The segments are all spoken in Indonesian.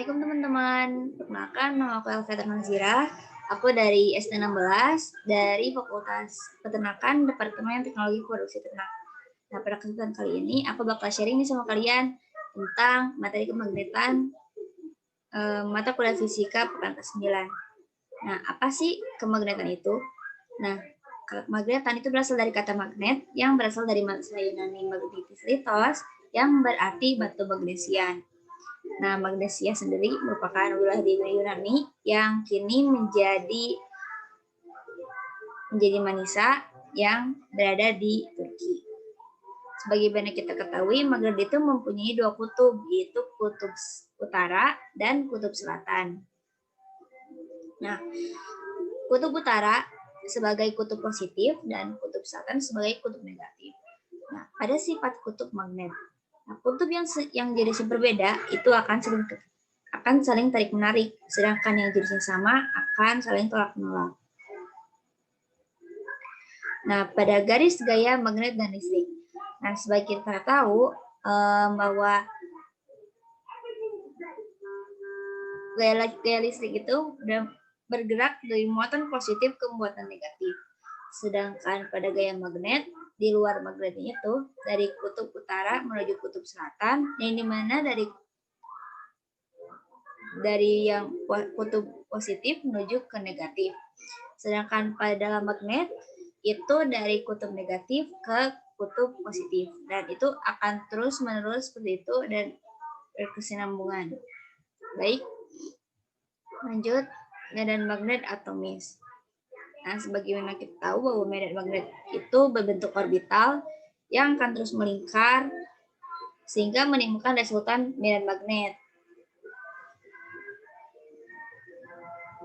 Assalamualaikum teman-teman. Perkenalkan, nama aku Elvira Nazira. Aku dari SD 16 dari Fakultas Peternakan Departemen Teknologi Produksi Ternak. Nah, pada kesempatan kali ini aku bakal sharing nih sama kalian tentang materi kemagnetan mata kuliah fisika pekan ke-9. Nah, apa sih kemagnetan itu? Nah, kemagnetan itu berasal dari kata magnet yang berasal dari bahasa Yunani magnetis litos yang berarti batu magnesian. Nah, magnesia sendiri merupakan wilayah di Yunani yang kini menjadi Manisa yang berada di Turki. Sebagaimana kita ketahui, magnet itu mempunyai dua kutub, yaitu kutub utara dan kutub selatan. Nah, kutub utara sebagai kutub positif dan kutub selatan sebagai kutub negatif. Nah, pada sifat kutub magnet, nah, kutub yang jenisnya berbeda itu akan saling tarik menarik, sedangkan yang jenisnya sama akan saling tolak menolak. Nah, pada garis gaya magnet dan listrik. Nah, sebagai kita tahu bahwa gaya listrik itu bergerak dari muatan positif ke muatan negatif. Sedangkan pada gaya magnet, di luar magnetnya itu dari kutub utara menuju kutub selatan, yang dimana dari yang kutub positif menuju ke negatif. Sedangkan pada dalam magnet itu dari kutub negatif ke kutub positif, dan itu akan terus menerus seperti itu dan berkesinambungan. Baik, lanjut medan magnet atomis. Nah, sebagaimana kita tahu bahwa medan magnet itu berbentuk orbital yang akan terus melingkar sehingga menimbulkan resultan medan magnet.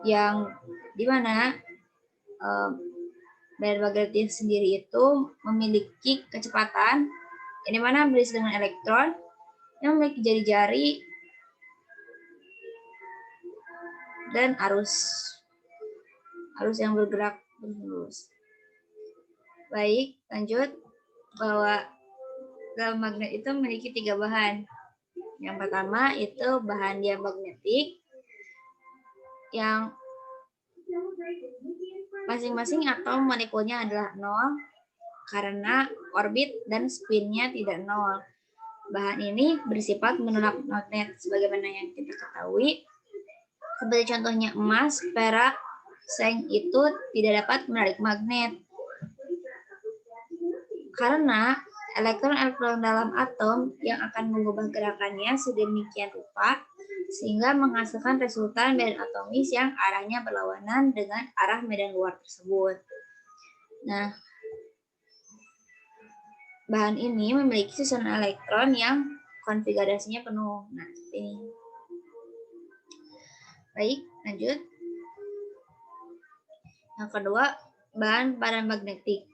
Yang dimana medan magnet sendiri itu memiliki kecepatan yang dimana berisi dengan elektron yang memiliki jari-jari dan arus yang bergerak terus. Baik, lanjut bahwa dalam magnet itu memiliki 3 bahan. Yang pertama itu bahan diamagnetik yang masing-masing atom molekulnya adalah 0 karena orbit dan spinnya tidak 0. Bahan ini bersifat menolak magnet sebagaimana yang kita ketahui. Seperti contohnya emas, perak, seng itu tidak dapat menarik magnet. Karena elektron-elektron dalam atom yang akan mengubah gerakannya sedemikian rupa sehingga menghasilkan resultan medan atomis yang arahnya berlawanan dengan arah medan luar tersebut. Nah, bahan ini memiliki susunan elektron yang konfigurasinya penuh. Nah, ini. Baik, lanjut. Yang kedua, bahan paramagnetik,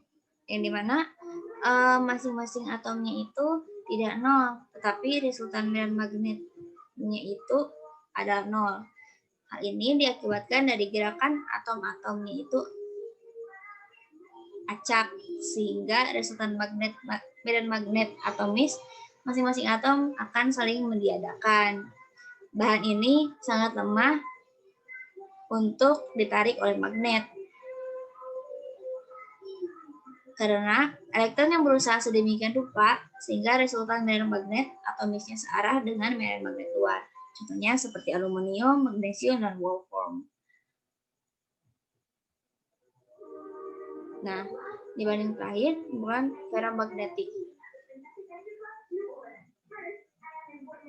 yang dimana masing-masing atomnya itu tidak 0, tetapi resultan medan magnetnya itu adalah 0. Hal ini diakibatkan dari gerakan atom-atomnya itu acak, sehingga resultan medan magnet atomis masing-masing atom akan saling meniadakan. Bahan ini sangat lemah untuk ditarik oleh magnet. Karena elektron yang berusaha sedemikian rupa sehingga resultan medan magnet atomisnya searah dengan medan magnet luar. Contohnya seperti aluminium, magnesium, dan wolfram. Nah, dibanding terakhir bukan ferromagnetik.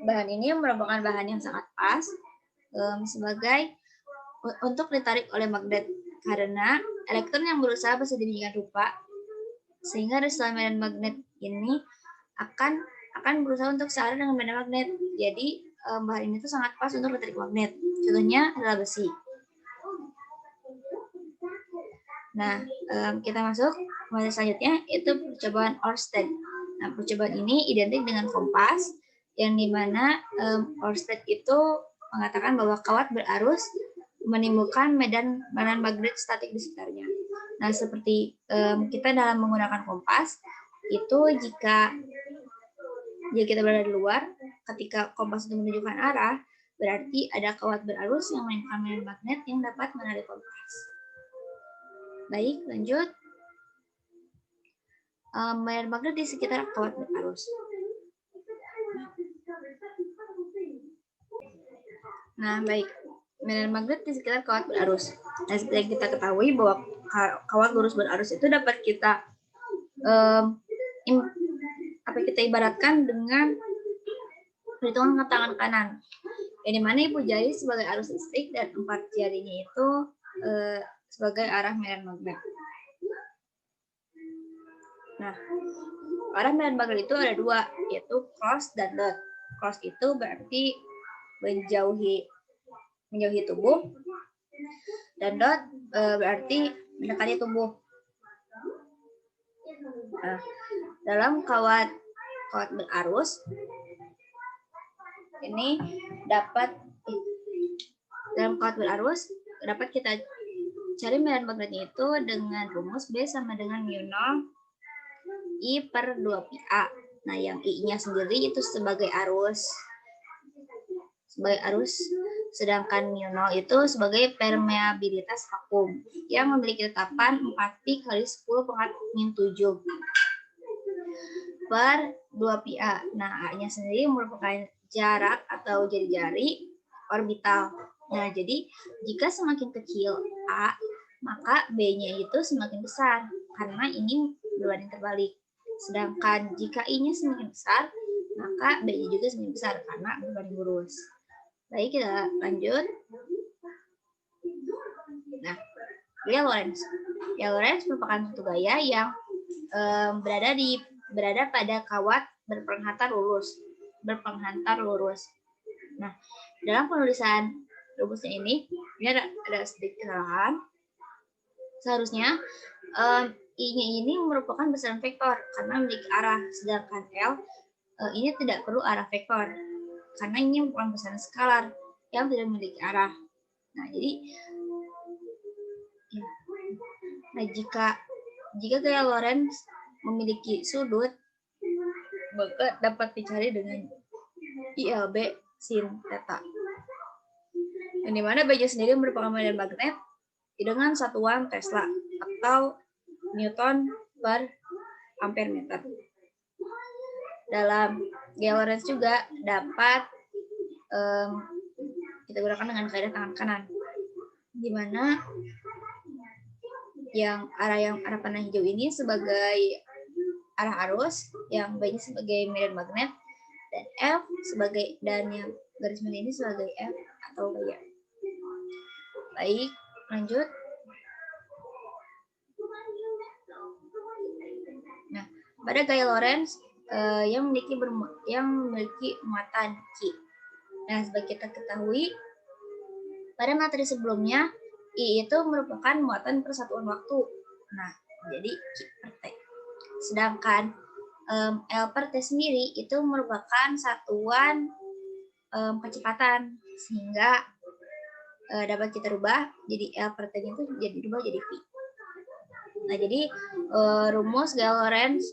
Bahan ini merupakan bahan yang sangat pas sebagai untuk ditarik oleh magnet karena elektron yang berusaha sedemikian rupa sehingga resultan medan magnet ini akan berusaha untuk searah dengan medan magnet. Jadi bahan ini tuh sangat pas untuk ditarik magnet. Contohnya adalah besi. Nah, kita masuk ke materi selanjutnya, itu percobaan Ørsted. Nah, percobaan ini identik dengan kompas, yang dimana Ørsted itu mengatakan bahwa kawat berarus menimbulkan medan magnet statik di sekitarnya. Nah, seperti kita dalam menggunakan kompas, itu jika kita berada di luar, ketika kompas itu menunjukkan arah, berarti ada kawat berarus yang menimpa medan magnet yang dapat menarik kompas. Baik, lanjut. Medan magnet di sekitar kawat berarus. Nah, baik. Medan magnet di sekitar kawat berarus. Nah, seperti yang kita ketahui bahwa kawat lurus berarus itu dapat kita kita ibaratkan dengan perhitungan tangan kanan. Yang dimana ibu jari sebagai arus listrik dan 4 jarinya itu sebagai arah medan magnet. Nah, arah medan magnet itu ada 2, yaitu cross dan dot. Cross itu berarti menjauhi tubuh, dan dot berarti mendekati tubuh. Nah, dalam kawat berarus ini dapat kita cari medan magnetnya itu dengan rumus B sama dengan mu 0 I per 2πa. Nah, yang I-nya sendiri itu sebagai arus, sedangkan mu 0 itu sebagai permeabilitas vakum yang memiliki tetapan 4pi kali 10 pangkat min 7 per 2πa. Nah, A-nya sendiri merupakan jarak atau jari-jari orbital. Nah, jadi jika semakin kecil A, maka B-nya itu semakin besar karena ini berbanding terbalik. Sedangkan jika I-nya semakin besar, maka B-nya juga semakin besar karena berbanding lurus. Baik, kita lanjut. Nah, gaya Lorentz. Gaya Lorentz merupakan suatu gaya yang berada pada kawat berpenghantar lurus. Nah, dalam penulisan rumusnya ini ada sedikit kesalahan. Seharusnya I-nya ini merupakan besaran vektor karena memiliki arah, sedangkan L ini tidak perlu arah vektor karena ini merupakan besaran skalar yang tidak memiliki arah. Nah, jadi jika gaya Lorentz memiliki sudut, maka dapat dicari dengan ILB sin theta. Yang dimana B-nya sendiri merupakan medan magnet dengan satuan Tesla atau Newton per ampere meter. Dalam gaya Lorentz juga dapat kita gunakan dengan kaidah tangan kanan, di mana yang arah panah hijau ini sebagai arah arus, yang B-nya sebagai medan magnet, dan F sebagai, dan yang garis merah ini sebagai F atau gaya. Baik, lanjut. Nah, pada gaya Lorentz yang memiliki muatan Q. Nah, sebagai kita ketahui, pada materi sebelumnya I itu merupakan muatan persatuan waktu. Nah, jadi Q per T. Sedangkan L per T sendiri itu merupakan satuan kecepatan, sehingga dapat kita rubah jadi L per T itu dirubah jadi V. Nah, jadi rumus gaya Lorentz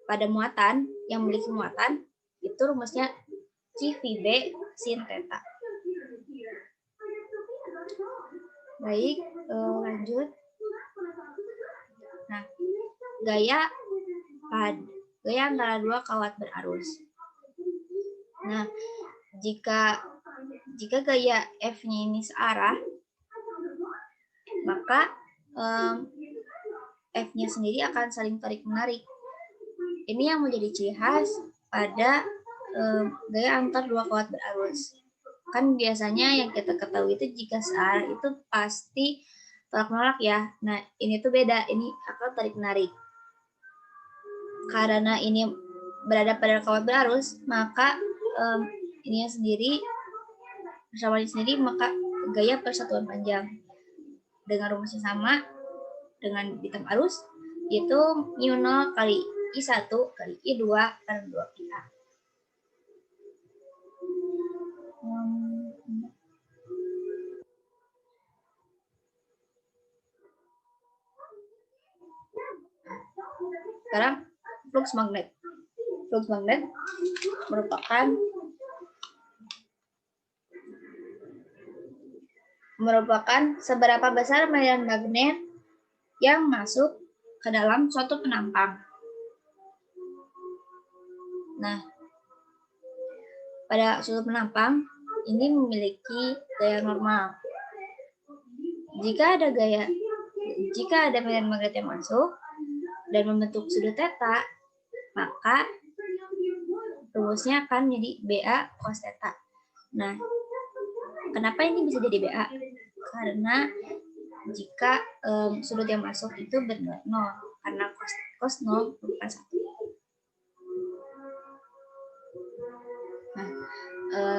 pada muatan yang memiliki muatan itu rumusnya QVB sin theta. Baik, lanjut. Nah, gaya antara dua kawat berarus. Nah, jika gaya F-nya ini searah, maka F-nya sendiri akan saling tarik-menarik. Ini yang menjadi ciri khas pada gaya antar dua kawat berarus. Kan biasanya yang kita ketahui itu jika searah itu pasti tolak-menolak ya. Nah, ini tuh beda, ini akan tarik-menarik. Karena ini berada pada kawat berarus, maka ininya sendiri, persamanya sendiri, maka gaya persatuan panjang. Dengan rumusnya sama dengan bintang arus, yaitu mu 0 kali I1 kali I2 per 2πa. Sekarang flux magnet. Flux magnet merupakan merupakan seberapa besar medan magnet yang masuk ke dalam suatu penampang. Nah, pada suatu penampang ini memiliki gaya normal. Jika ada medan magnet yang masuk dan membentuk sudut theta, maka rumusnya akan menjadi BA cos theta. Nah, kenapa ini bisa jadi BA? Karena jika sudut yang masuk itu bernilai 0, karena cos 0 bukan 1. Nah,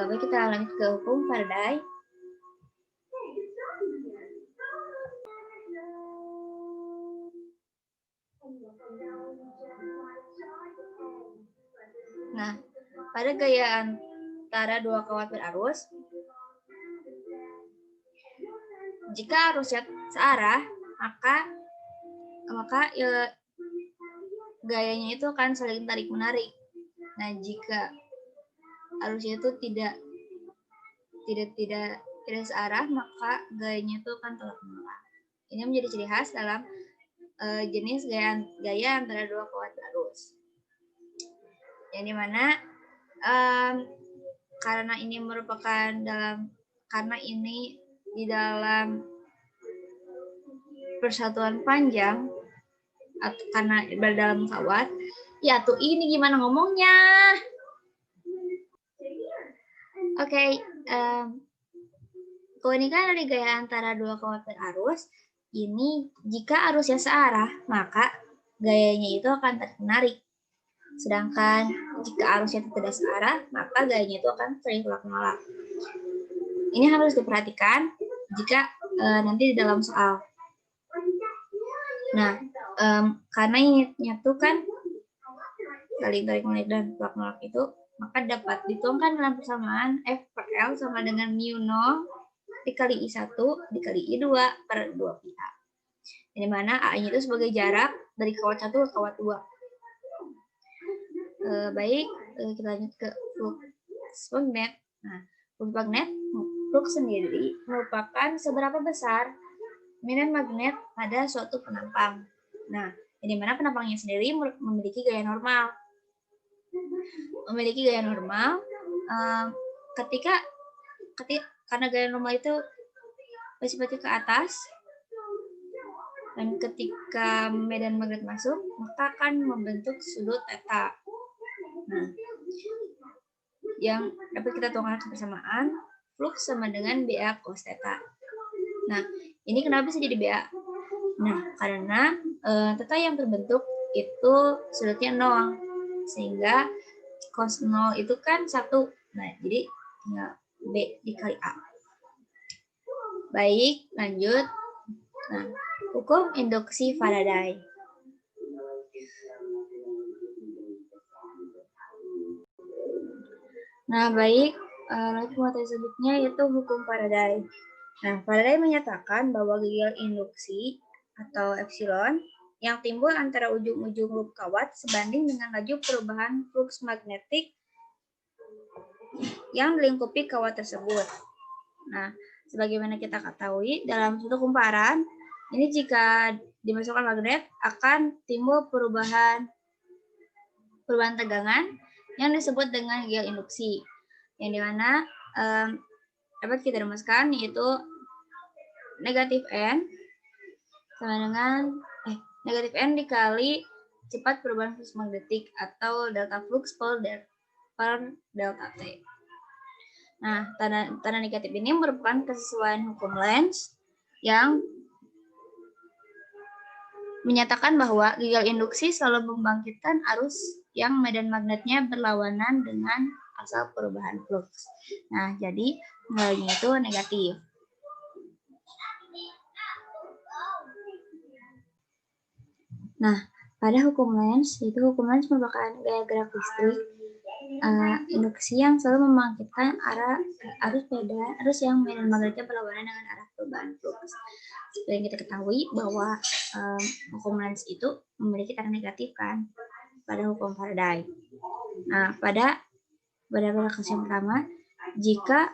baik, kita lanjut ke hukum Faraday. Nah, pada gaya antara dua kawat berarus, jika arusnya searah, maka gayanya itu akan saling tarik menarik. Nah, jika arusnya itu tidak searah, maka gayanya itu akan tolak menolak. Ini menjadi ciri khas dalam jenis gaya antara dua kawat berarus. Yang dimana karena ini di dalam persatuan panjang atau karena dalam kawat, ya tuh ini gimana ngomongnya? Oke, keunikan dari gaya antara dua kawat berarus ini, jika arusnya searah, maka gayanya itu akan tarik menarik. Sedangkan jika arusnya tidak searah, maka gayanya itu akan saling tolak menolak. Ini harus diperhatikan jika nanti di dalam soal. Nah, karena ini nyatukan saling tarik menarik dan tolak menolak itu, maka dapat dituangkan dalam persamaan F per L sama dengan mu 0 dikali I1 dikali I2 per 2πA. Di mana A-nya itu sebagai jarak dari kawat 1 ke kawat 2. Baik, kita lanjut ke flux magnet. Nah, flux sendiri merupakan seberapa besar medan magnet pada suatu penampang. Nah, di mana penampangnya sendiri memiliki gaya normal. Karena gaya normal itu bersifat ke atas, dan ketika medan magnet masuk, maka akan membentuk sudut theta. Nah, yang dapat kita tuangkan kebersamaan flux sama dengan BA cos theta. Nah, ini kenapa bisa jadi BA? Nah, karena theta yang terbentuk itu sudutnya 0, sehingga cos 0 itu kan 1. Nah, jadi tinggal B dikali A. Baik, lanjut. Nah, hukum induksi Faraday. Nah, baik, lanjut materi selanjutnya yaitu hukum Faraday. Nah, Faraday menyatakan bahwa gigil induksi atau epsilon yang timbul antara ujung-ujung loop kawat sebanding dengan laju perubahan flux magnetik yang melingkupi kawat tersebut. Nah, sebagaimana kita ketahui dalam suatu kumparan, ini jika dimasukkan magnet akan timbul perubahan tegangan yang disebut dengan gigil induksi, yang dimana dapat kita rumuskan yaitu negatif N sama dengan negatif N dikali cepat perubahan flux magnetik atau delta flux per delta T. Nah, tanda negatif ini merupakan kesesuaian hukum Lenz yang menyatakan bahwa gigil induksi selalu membangkitkan arus yang medan magnetnya berlawanan dengan asal perubahan flux. Nah, jadi nilainya itu negatif. Nah, pada hukum Lenz, merupakan gaya gerak listrik induksi yang selalu membangkitkan arus yang medan magnetnya berlawanan dengan arah perubahan flux. Seperti yang kita ketahui bahwa hukum Lenz itu memiliki tanda negatif kan pada hukum Faraday. Nah, pada kasus yang pertama, jika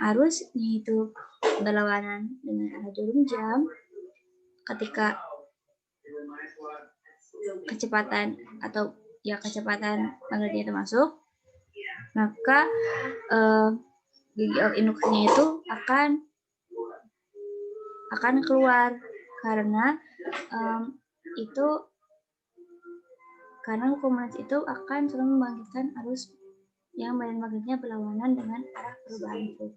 arusnya itu berlawanan dengan arah jarum jam, ketika kecepatan magnetnya itu masuk, maka GGL induksinya itu akan keluar karena hukum Lorentz itu akan selalu membangkitkan arus yang medan magnetnya berlawanan dengan arah perubahan flux.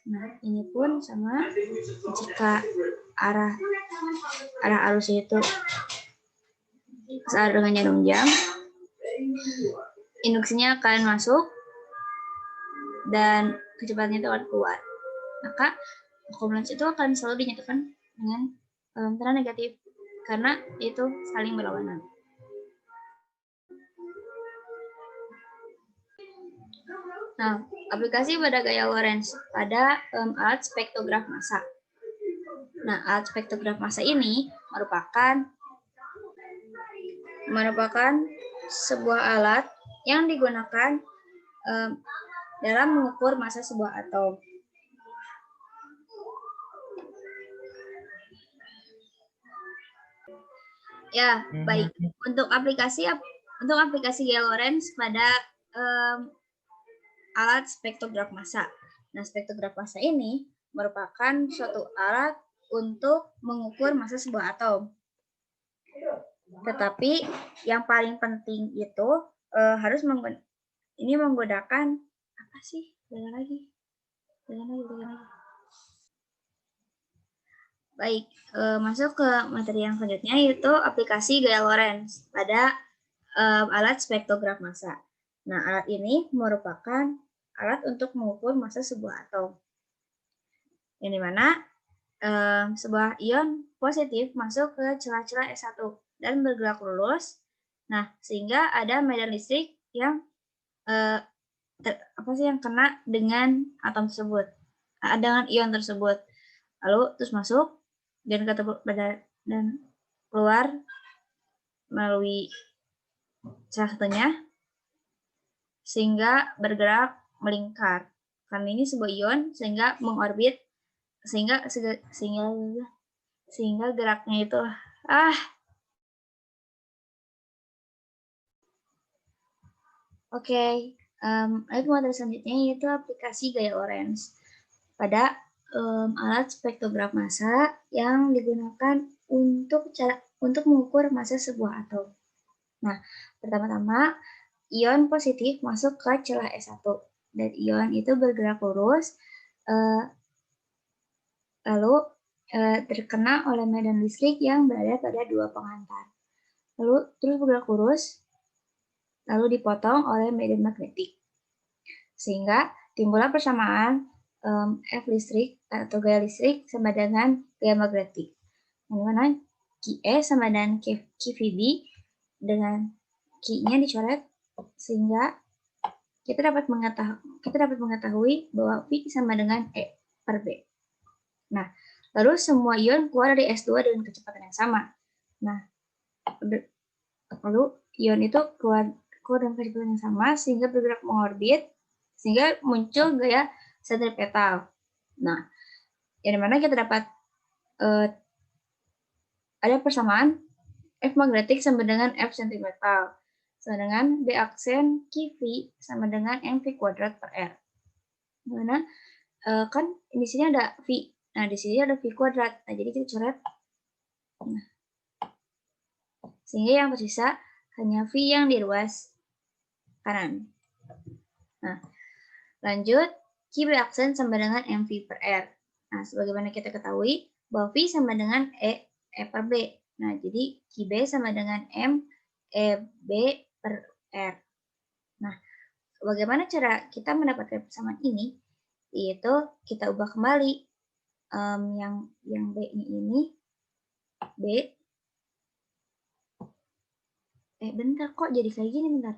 Nah, ini pun sama jika arah arusnya itu searah dengan jarum jam, induksinya akan masuk dan kecepatannya itu akan keluar. Maka hukum Lorentz itu akan selalu dinyatakan dengan tanda negatif karena itu saling berlawanan. Nah, aplikasi pada gaya Lorentz pada alat spektrograf massa. Nah, alat spektrograf massa ini merupakan sebuah alat yang digunakan dalam mengukur massa sebuah atom. Ya, baik. Untuk aplikasi gaya Lorentz pada alat spektrograf massa. Nah, spektrograf massa ini merupakan suatu alat untuk mengukur massa sebuah atom. Tetapi yang paling penting itu harus menggunakan apa sih? Ulang lagi. Baik, masuk ke materi yang selanjutnya yaitu aplikasi gaya Lorentz pada alat spektrograf massa. Nah, alat ini merupakan alat untuk mengukur massa sebuah atom. Yang dimana sebuah ion positif masuk ke celah-celah S1 dan bergerak lurus. Nah, sehingga ada medan listrik yang yang kena dengan atom tersebut, dengan ion tersebut. Lalu terus masuk dan keluar melalui salah satunya sehingga bergerak melingkar. Karena ini sebuah ion sehingga mengorbit sehingga geraknya itu Oke. Lalu materi selanjutnya yaitu aplikasi gaya Lorentz pada alat spektrograf massa yang digunakan untuk mengukur massa sebuah atom. Nah, pertama-tama ion positif masuk ke celah S1 dan ion itu bergerak lurus lalu terkena oleh medan listrik yang berada pada dua pengantar. Lalu terus bergerak lurus lalu dipotong oleh medan magnetik. Sehingga timbullah persamaan F listrik atau gaya listrik sama dengan gaya magnetik. Yang mana QE sama dengan QVB dengan Q-nya dicoret sehingga kita dapat mengetahui bahwa V sama dengan E per B. Nah, lalu semua ion keluar dari S2 dengan kecepatan yang sama. Nah, lalu ion itu keluar dengan kecepatan yang sama sehingga bergerak mengorbit sehingga muncul gaya sentripetal. Nah, yang dimana kita dapat ada persamaan F magnetik sama dengan F sentripetal sama dengan B aksen QV sama dengan mv kuadrat per R. Dimana kan di sini ada V. Nah, di sini ada V kuadrat. Nah, jadi kita coret. Nah, sehingga yang tersisa hanya V yang di ruas kanan. Nah, lanjut, QB aksen sama dengan MV per R. Nah, sebagaimana kita ketahui, bahwa V sama dengan E per B. Nah, jadi QB sama dengan M, EB per R. Nah, bagaimana cara kita mendapatkan persamaan ini? Yaitu kita ubah kembali yang B-nya ini, B. Bentar, kok jadi kayak gini, bentar.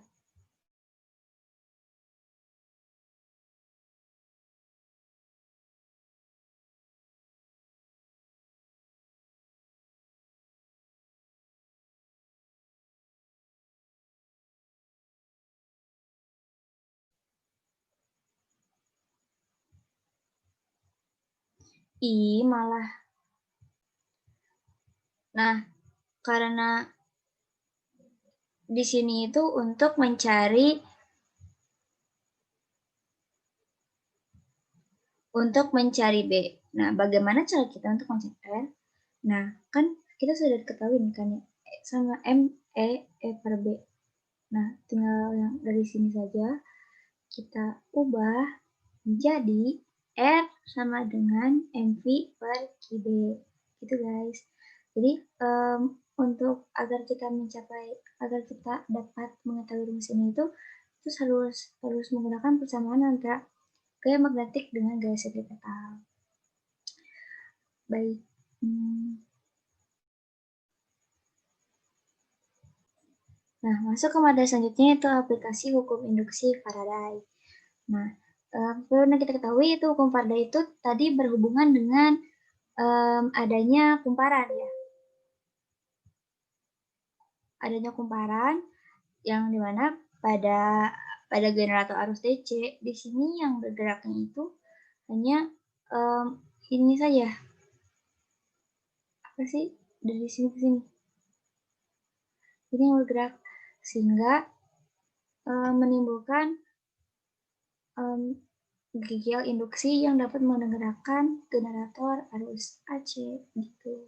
malah. Nah, karena di sini itu untuk mencari B. Nah, bagaimana cara kita untuk mencari R? Nah, kan kita sudah ketahui nih kan ya, sama M, E per B. Nah, tinggal yang dari sini saja kita ubah menjadi R sama dengan MV per QB. Gitu guys. Jadi, untuk agar kita dapat mengetahui rumus ini itu harus menggunakan persamaan antara gaya magnetik dengan gaya sentripetal. Baik. Nah, masuk ke materi selanjutnya itu aplikasi hukum induksi Faraday. Nah, perlu kita ketahui itu hukum Faraday itu tadi berhubungan dengan adanya kumparan ya. Adanya kumparan yang dimana pada generator arus DC di sini yang bergeraknya itu hanya ini saja. Apa sih? Dari sini ke sini. Ini yang bergerak sehingga menimbulkan gigil induksi yang dapat menggerakkan generator arus AC gitu.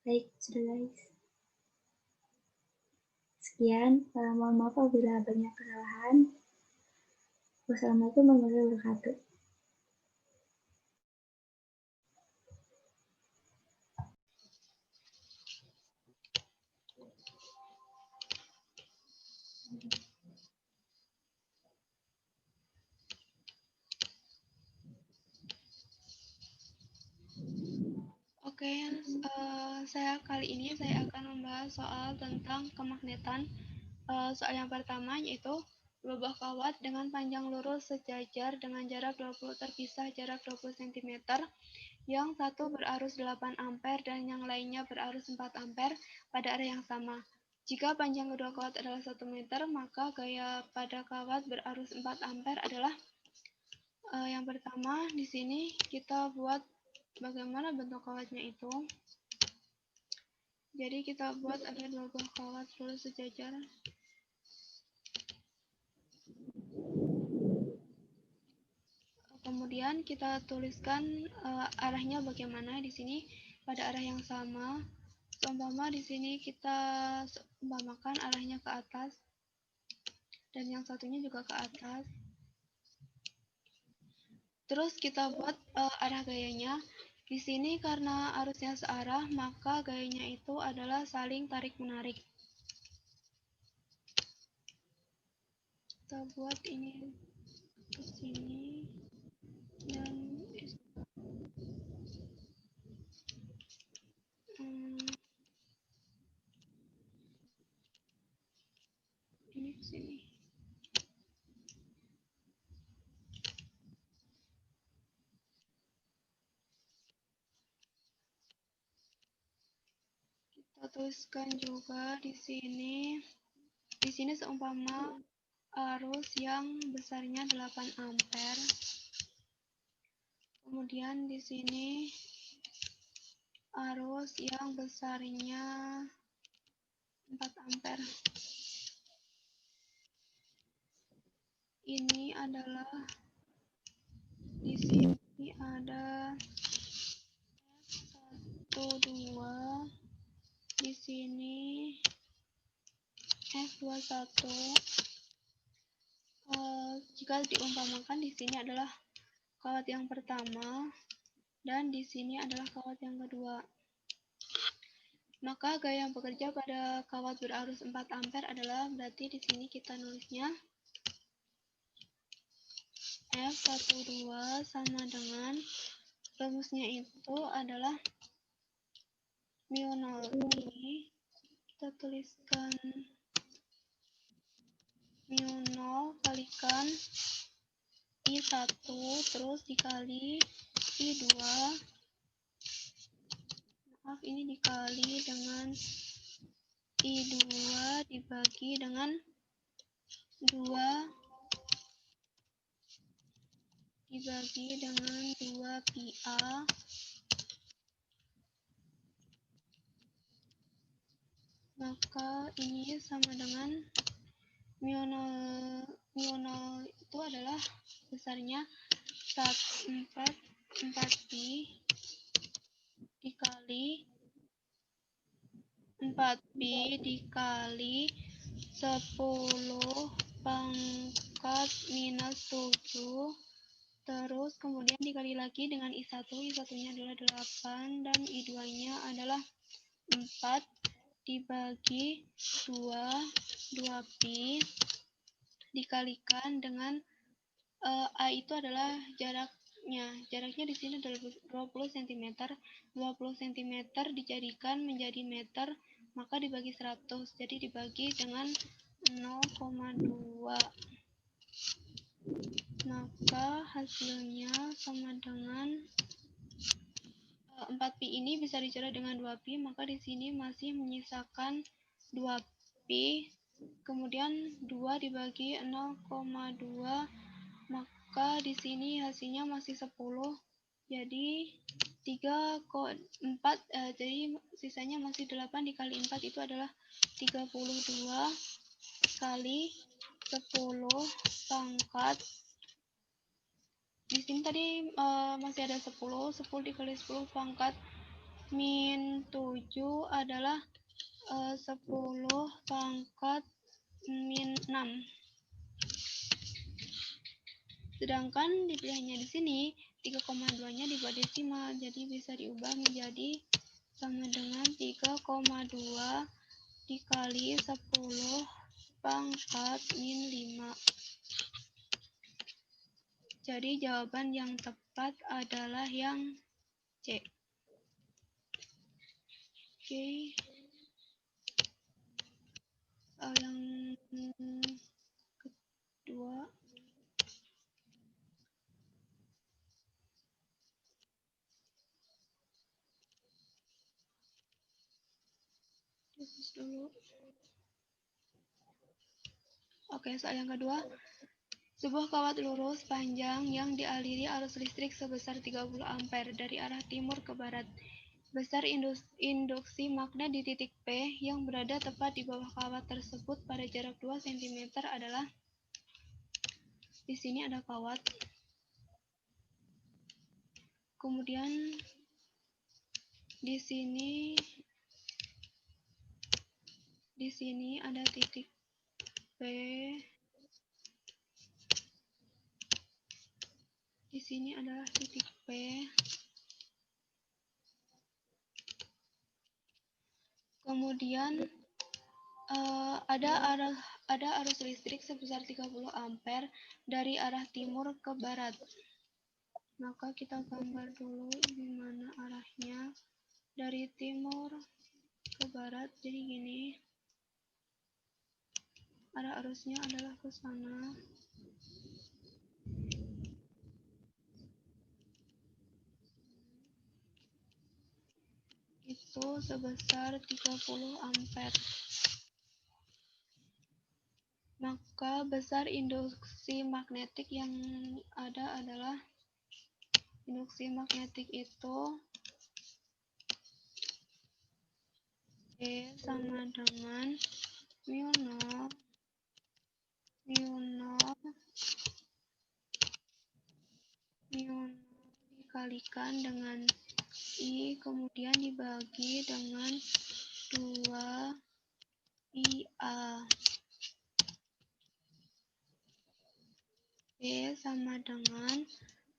Baik, sudah guys. Sekian, mohon maaf apabila banyak kesalahan. Wassalamualaikum warahmatullahi wabarakatuh. Oke, kali ini saya akan membahas soal tentang kemagnetan. Soal yang pertama yaitu sebuah kawat dengan panjang lurus sejajar dengan jarak 20 terpisah jarak 20 cm. Yang satu berarus 8 ampere dan yang lainnya berarus 4 ampere pada arah yang sama. Jika panjang kedua kawat adalah 1 meter, maka gaya pada kawat berarus 4 ampere adalah yang pertama di sini kita buat bagaimana bentuk kawatnya itu. Jadi kita buat ada 2 buah kawat lurus sejajar. Kemudian kita tuliskan arahnya bagaimana di sini pada arah yang sama. Seumpama di sini kita umpamakan arahnya ke atas dan yang satunya juga ke atas. Terus kita buat arah gayanya. Di sini karena arusnya searah, maka gayanya itu adalah saling tarik-menarik. Kita buat ini ke sini dan ini ke sini. Kita tuliskan juga di sini. Di sini seumpama arus yang besarnya 8 ampere. Kemudian di sini arus yang besarnya 4 ampere. Ini adalah di sini ada F1 2, di sini F21. Jika diumpamakan di sini adalah kawat yang pertama dan di sini adalah kawat yang kedua. Maka gaya yang bekerja pada kawat berarus 4 ampere adalah berarti di sini kita nulisnya F12 sama dengan rumusnya itu adalah mu0 I, kita tuliskan mu0 kalikan I1 terus dikali I2, maaf ini dikali dengan I2 dibagi dengan 2 dibagi dengan 2 pi A maka ini sama dengan mu 0 itu adalah besarnya 4 pi dikali 4pi dikali 10 pangkat minus 7 terus kemudian dikali lagi dengan I1 I1-nya adalah 8 dan I2-nya adalah 4 dibagi 2 pi dikalikan dengan A itu adalah jaraknya di sini adalah 20 cm 20 cm dijadikan menjadi meter maka dibagi 100 jadi dibagi dengan 0,2 maka hasilnya sama dengan 4pi ini bisa dicara dengan 2pi maka di sini masih menyisakan 2pi kemudian 2 dibagi 0,2 maka di sini hasilnya masih 10 jadi 4 jadi sisanya masih 8 dikali 4 itu adalah 32 kali 10 pangkat di sini tadi masih ada 10 dikali 10 pangkat min 7 adalah 10 pangkat min 6 sedangkan dipilihnya di sini 3,2 nya di bawah desimal jadi bisa diubah menjadi sama dengan 3,2 dikali 10 pangkat min 5 jadi jawaban yang tepat adalah yang C. Oke. Soal yang kedua. Terus dulu. Oke, soal yang kedua. Sebuah kawat lurus panjang yang dialiri arus listrik sebesar 30 ampere dari arah timur ke barat. Besar induksi magnet di titik P yang berada tepat di bawah kawat tersebut pada jarak 2 cm adalah di sini ada kawat. Kemudian di sini ada titik P. Di sini adalah titik P. Kemudian ada arus listrik sebesar 30 ampere dari arah timur ke barat. Maka kita gambar dulu di mana arahnya dari timur ke barat. Jadi gini. Arah arusnya adalah ke sana. Itu sebesar 30 ampere. Maka besar induksi magnetik yang ada adalah induksi magnetik itu E sama dengan mu 0 dikalikan dengan I kemudian dibagi dengan 2 pi A. E sama dengan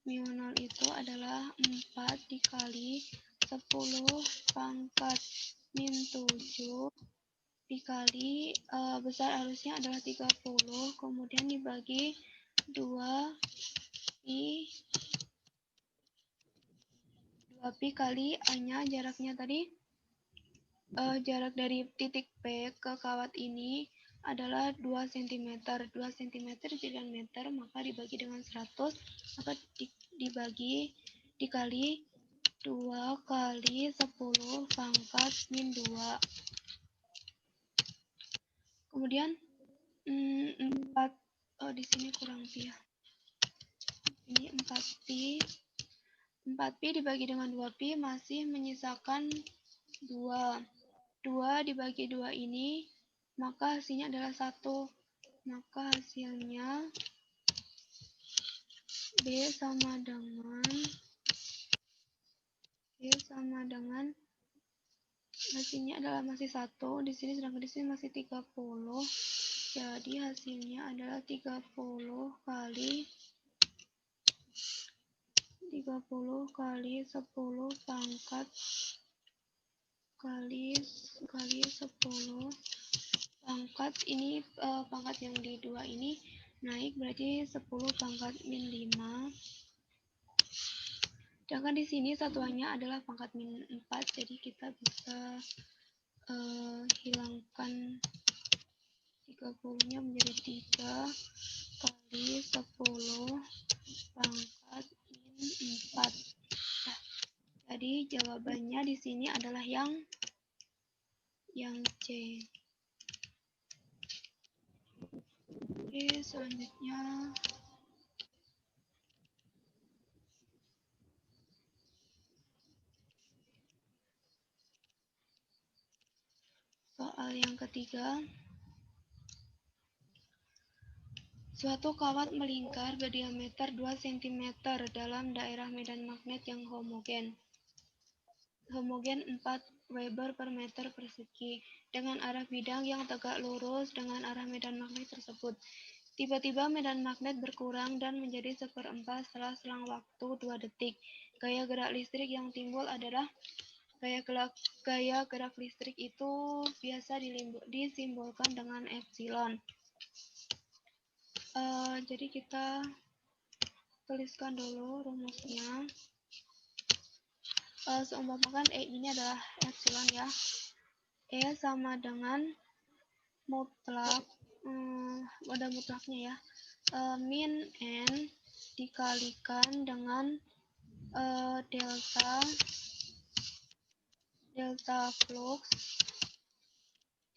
mu 0 itu adalah 4 dikali 10 pangkat min 7 dikali besar arusnya adalah 30 kemudian dibagi 2 pi kali A-nya jaraknya tadi jarak dari titik P ke kawat ini adalah 2 cm. 2 cm jadikan meter, maka dibagi dengan 100, maka dikali 2 kali 10 pangkat min 2. Kemudian 4, di sini kurang pi ya. Ini 4pi. 4pi dibagi dengan 2pi masih menyisakan 2. 2 dibagi 2 ini, maka hasilnya adalah 1. Maka hasilnya B sama dengan hasilnya adalah masih 1 di sini, sedangkan di sini masih 30. Jadi hasilnya adalah 30 kali 10 pangkat kali 10 pangkat ini, pangkat yang di 2 ini naik berarti 10 pangkat min 5. Sedangkan di sini satuannya adalah pangkat min 4, jadi kita bisa hilangkan 30-nya menjadi 3 kali 10 pangkat min 4. Nah, jadi jawabannya di sini adalah yang C. Oke, selanjutnya soal yang ketiga. Suatu kawat melingkar berdiameter 2 cm dalam daerah medan magnet yang homogen 4 Weber per meter persegi dengan arah bidang yang tegak lurus dengan arah medan magnet tersebut. Tiba-tiba medan magnet berkurang dan menjadi 1/4 setelah selang waktu 2 detik. Gaya gerak listrik yang timbul adalah gaya gerak listrik itu biasa disimbolkan dengan epsilon. Jadi kita tuliskan dulu rumusnya. Seumpamakan E ini adalah epsilon ya. E sama dengan mutlak, ada mutlaknya ya, min N dikalikan dengan delta flux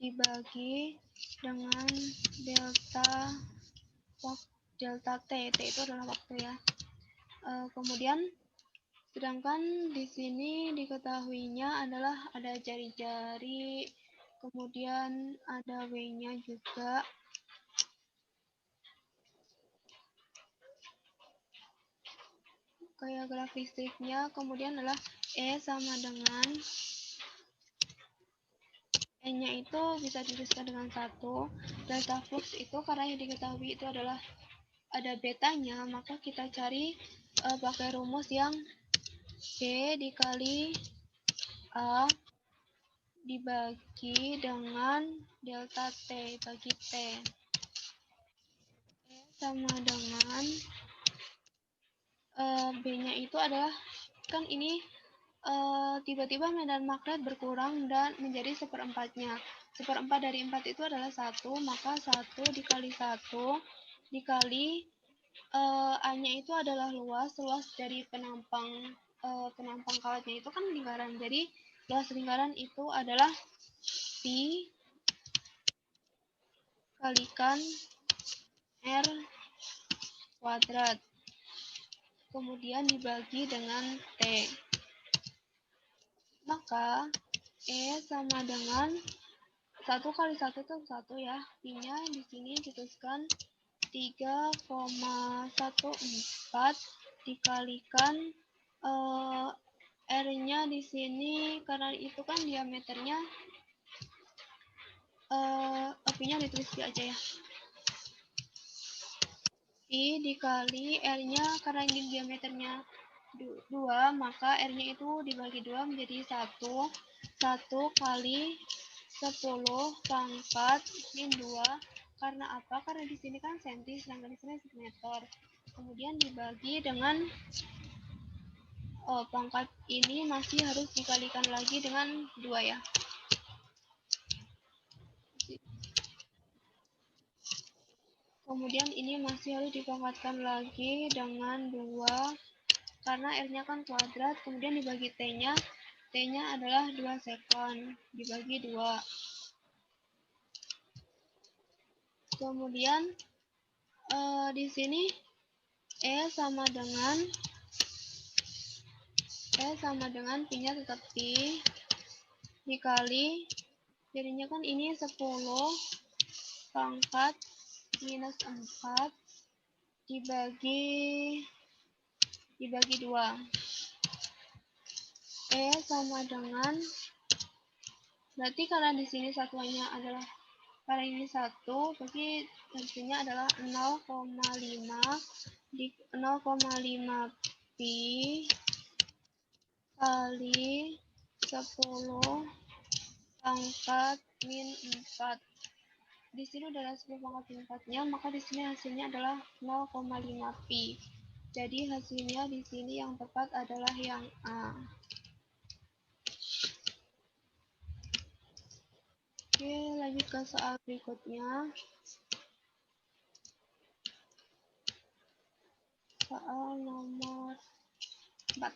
dibagi dengan delta T. T itu adalah waktu ya. Kemudian sedangkan di sini diketahuinya adalah ada jari-jari, kemudian ada W-nya juga. Gaya gerak listriknya kemudian adalah E sama dengan E-nya itu bisa dituliskan dengan 1. Delta flux itu karena yang diketahui itu adalah ada betanya, maka kita cari pakai rumus yang B dikali A dibagi dengan delta T bagi T. E sama dengan B-nya itu adalah, kan ini tiba-tiba medan magnet berkurang dan menjadi 1/4-nya. 1/4 dari 4 itu adalah 1, maka 1 dikali 1 dikali A-nya itu adalah luas dari penampang kawatnya itu kan lingkaran. Jadi luas lingkaran itu adalah pi kalikan R kuadrat. Kemudian dibagi dengan T. Maka E sama dengan 1 kali 1 itu 1 ya. Pi-nya di sini dituliskan 3,14 dikalikan R-nya di sini karena itu kan diameternya, Pi-nya ditulis Pi aja ya. Pi dikali R-nya karena ini diameternya 2, maka R-nya itu dibagi 2 menjadi 1. 1 kali 10 pangkat min 2. Karena apa? Karena di sini kan senti, sedangkan di sini meter. Kemudian dibagi dengan pangkat ini masih harus dikalikan lagi dengan 2 ya. Kemudian ini masih harus dipangkatkan lagi dengan 2 karena R-nya kan kuadrat, kemudian dibagi T-nya. T-nya adalah 2 sekon dibagi 2. Kemudian di sini E sama dengan P-nya tetap P dikali, jadinya kan ini 10 pangkat minus 4 dibagi 2. E sama dengan, berarti karena di sini satuannya adalah, karena ini 1, berarti hasilnya adalah 0,5 pi kali 10 pangkat min 4. Di sini adalah 10 pangkat min 4-nya, maka di sini hasilnya adalah 0,5 pi. Jadi hasilnya di sini yang tepat adalah yang A. Oke, lanjut ke soal berikutnya. Soal nomor 4.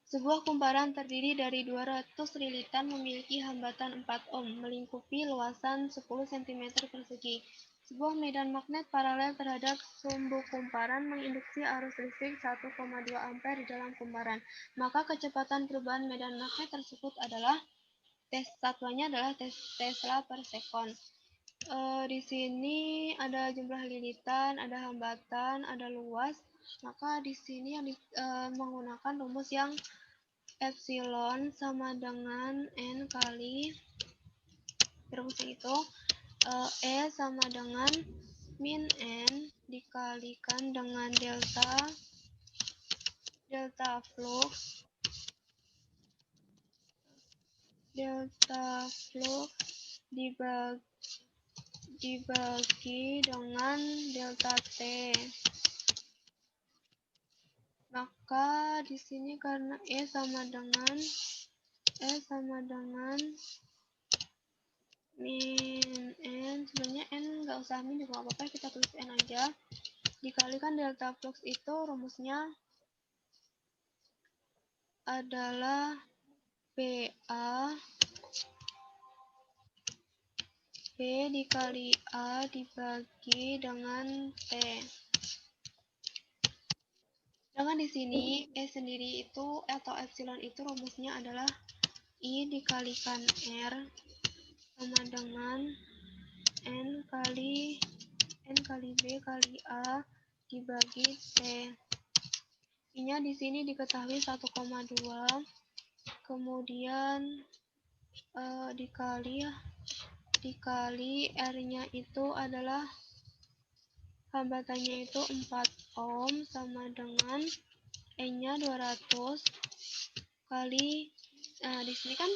Sebuah kumparan terdiri dari 200 lilitan memiliki hambatan 4 ohm, melingkupi luasan 10 cm persegi. Sebuah medan magnet paralel terhadap sumbu kumparan menginduksi arus listrik 1,2 ampere di dalam kumparan. Maka kecepatan perubahan medan magnet tersebut adalah, satuannya adalah Tesla per sekon. Di sini ada jumlah lilitan, ada hambatan, ada luas. Maka di sini yang menggunakan rumus yang epsilon sama dengan N kali, rumusnya itu E sama dengan min N dikalikan dengan delta flux dibagi dengan delta T. Maka di sini karena E sama dengan min N, sebenarnya N nggak usah min juga apa-apa, kita tulis N aja, dikalikan delta flux itu rumusnya adalah PA P dikali A dibagi dengan T. Sedangkan di sini E sendiri itu atau epsilon itu rumusnya adalah I dikalikan R sama dengan N kali B kali A dibagi T. I-nya di sini diketahui 1,2, kemudian dikali R-nya itu adalah, hambatannya itu 4 ohm sama dengan E-nya 200 kali, di sini kan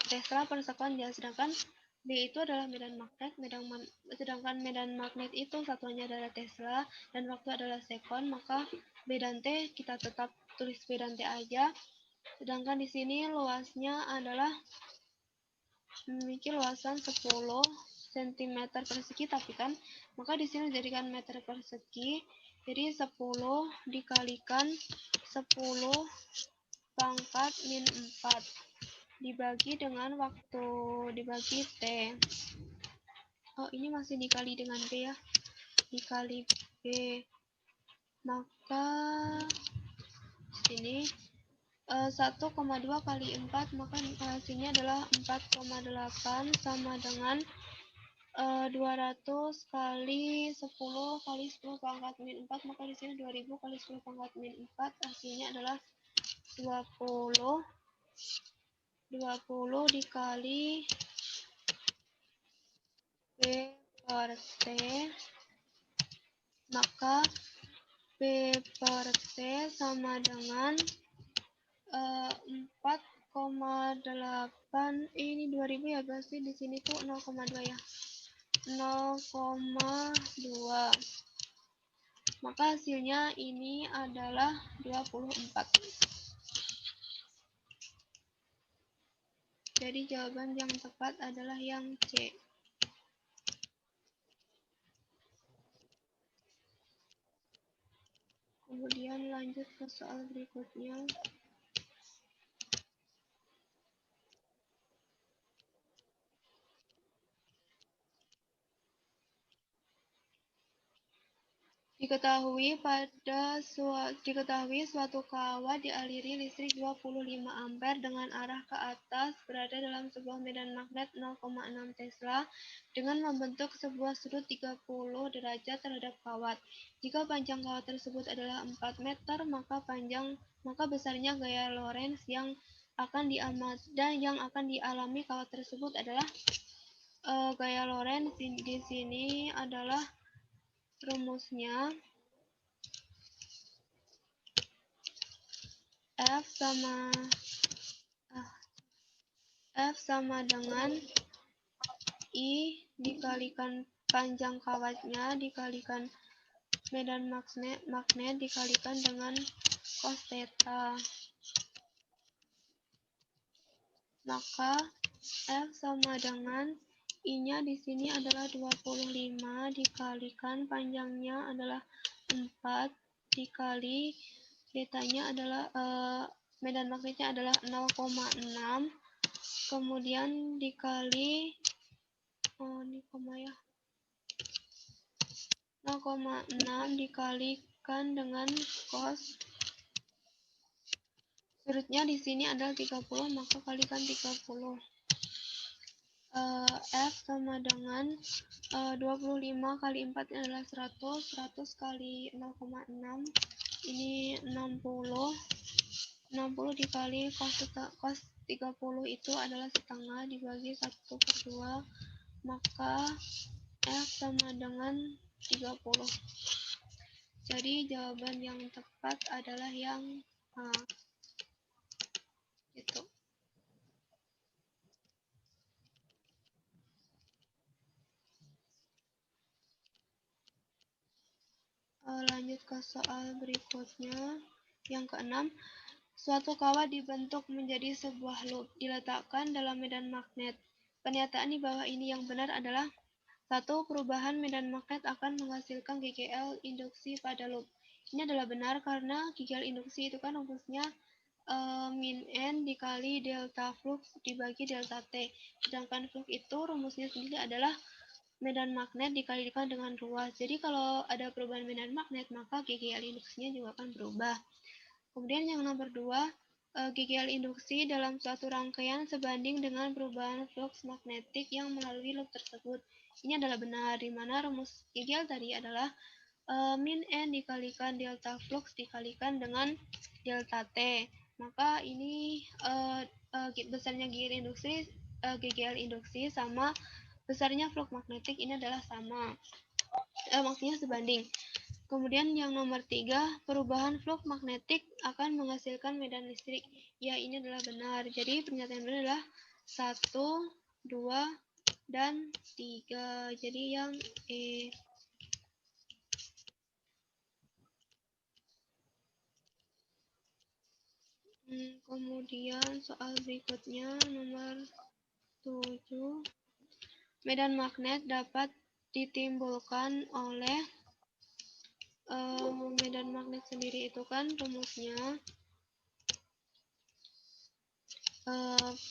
Tesla per sekon ya, sedangkan B itu adalah medan magnet, sedangkan medan magnet itu satuannya adalah Tesla dan waktu adalah sekon, maka B dan T kita tetap tulis B dan T aja. Sedangkan di sini luasnya adalah memiliki luasan 10 cm persegi, tapi kan maka di sini dijadikan meter persegi. Jadi 10 dikalikan 10 pangkat min 4 dibagi dengan waktu dibagi T. Oh, ini masih dikali dengan B ya. Dikali B. Maka sini 1,2 kali 4, maka hasilnya adalah 4,8 sama dengan 200 kali 10 kali 10 pangkat min 4, maka di sini 2000 kali 10 pangkat min 4, hasilnya adalah 20 dikali B per T, maka B per T sama dengan 4,8, ini 2000 ya, berarti di sini tuh 0,2 ya, 0,2, maka hasilnya ini adalah 24. Jadi jawaban yang tepat adalah yang C. Kemudian lanjut ke soal berikutnya. Diketahui suatu kawat dialiri listrik 25 ampere dengan arah ke atas berada dalam sebuah medan magnet 0,6 Tesla dengan membentuk sebuah sudut 30 derajat terhadap kawat. Jika panjang kawat tersebut adalah 4 meter, maka besarnya gaya Lorentz yang akan dialami kawat tersebut adalah gaya Lorentz di sini adalah rumusnya F sama dengan I dikalikan panjang kawatnya dikalikan medan magnet dikalikan dengan cos theta. Maka F sama dengan I-nya di sini adalah 25 dikalikan panjangnya adalah 4 dikali theta-nya adalah medan magnetnya adalah 0,6 kemudian dikali ini koma ya 0,6 dikalikan dengan cos sudutnya di sini adalah 30 maka kalikan 30 F sama dengan 25 kali 4 adalah 100 100 kali 0,6 ini 60 60 dikali cos 30 itu adalah setengah dibagi 1/2 maka F sama dengan 30. Jadi jawaban yang tepat adalah yang A. Gitu. Lanjut ke soal berikutnya. Yang keenam, suatu kawat dibentuk menjadi sebuah loop, diletakkan dalam medan magnet. Pernyataan di bawah ini yang benar adalah 1. Perubahan medan magnet akan menghasilkan GGL induksi pada loop. Ini adalah benar karena GGL induksi itu kan rumusnya min N dikali delta flux dibagi delta T. Sedangkan flux itu rumusnya sendiri adalah medan magnet dikalikan dengan ruas. Jadi kalau ada perubahan medan magnet, maka GGL induksinya juga akan berubah. Kemudian yang nomor 2, GGL induksi dalam suatu rangkaian sebanding dengan perubahan flux magnetik yang melalui loop tersebut. Ini adalah benar, di mana rumus GGL tadi adalah min N dikalikan delta flux dikalikan dengan delta T. Maka ini besarnya GGL induksi sama besarnya flux magnetik ini adalah sama. Maksudnya sebanding. Kemudian yang nomor 3, perubahan flux magnetik akan menghasilkan medan listrik. Ya, ini adalah benar. Jadi pernyataan benar adalah 1, 2, dan 3. Jadi yang E. Kemudian soal berikutnya nomor 7. Medan magnet dapat ditimbulkan oleh medan magnet sendiri itu kan rumusnya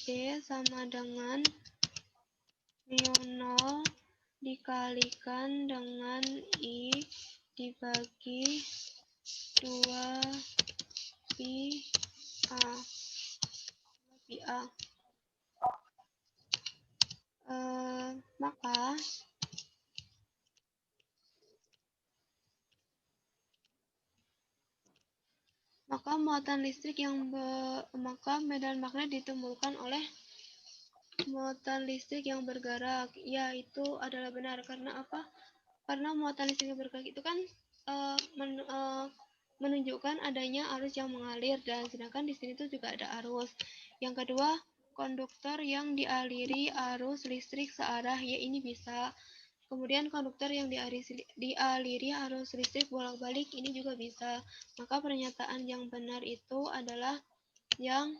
P sama dengan mu 0 dikalikan dengan I dibagi 2 pi A. Maka muatan listrik maka medan magnet ditimbulkan oleh muatan listrik yang bergerak. Ya, itu adalah benar. Karena apa? Karena muatan listrik yang bergerak itu kan menunjukkan adanya arus yang mengalir, dan sedangkan di sini tuh juga ada arus. Yang kedua, konduktor yang dialiri arus listrik searah, ya ini bisa. Kemudian konduktor yang dialiri arus listrik bolak-balik, ini juga bisa. Maka pernyataan yang benar itu adalah yang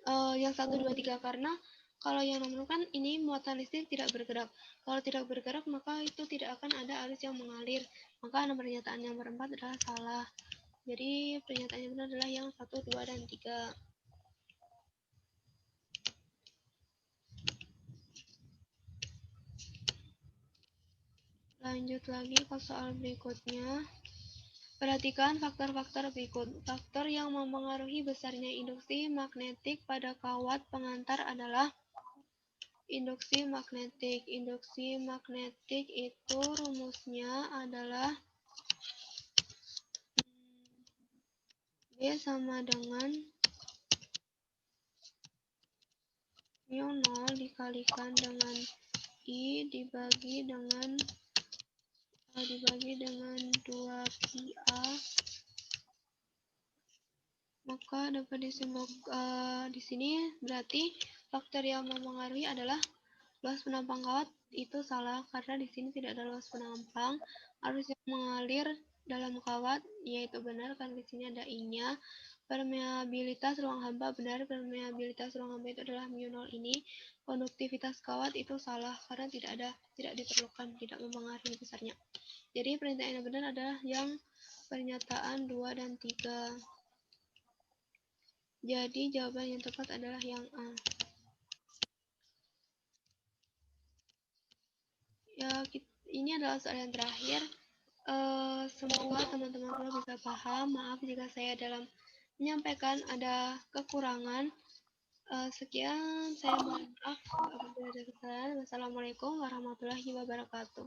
1, 2, 3, karena kalau yang nomor kan ini muatan listrik tidak bergerak. Kalau tidak bergerak maka itu tidak akan ada arus yang mengalir. Maka pernyataan yang nomor 4 adalah salah. Jadi pernyataan yang benar adalah yang 1, 2, dan 3. Lanjut lagi ke soal berikutnya. Perhatikan faktor-faktor berikut. Faktor yang mempengaruhi besarnya induksi magnetik pada kawat pengantar adalah induksi magnetik. Induksi magnetik itu rumusnya adalah B sama dengan mu 0 dikalikan dengan I dibagi dengan 2πa, maka dapat disimpulkan di sini berarti faktor yang mempengaruhi adalah luas penampang kawat. Itu salah karena di sini tidak ada luas penampang, arus yang mengalir dalam kawat, yaitu benar karena di sini ada I-nya. Permeabilitas ruang hampa benar, permeabilitas ruang hampa itu adalah mu 0 ini. Konduktivitas kawat itu salah karena tidak diperlukan, tidak mempengaruhi besarnya. Jadi pernyataan yang benar adalah yang pernyataan 2 dan 3. Jadi jawaban yang tepat adalah yang A. Ya, ini adalah soal yang terakhir. Semoga teman-teman semua bisa paham. Maaf jika saya dalam menyampaikan ada kekurangan. Sekian, saya mohon maaf apabila ada kesalahan. Wassalamualaikum warahmatullahi wabarakatuh.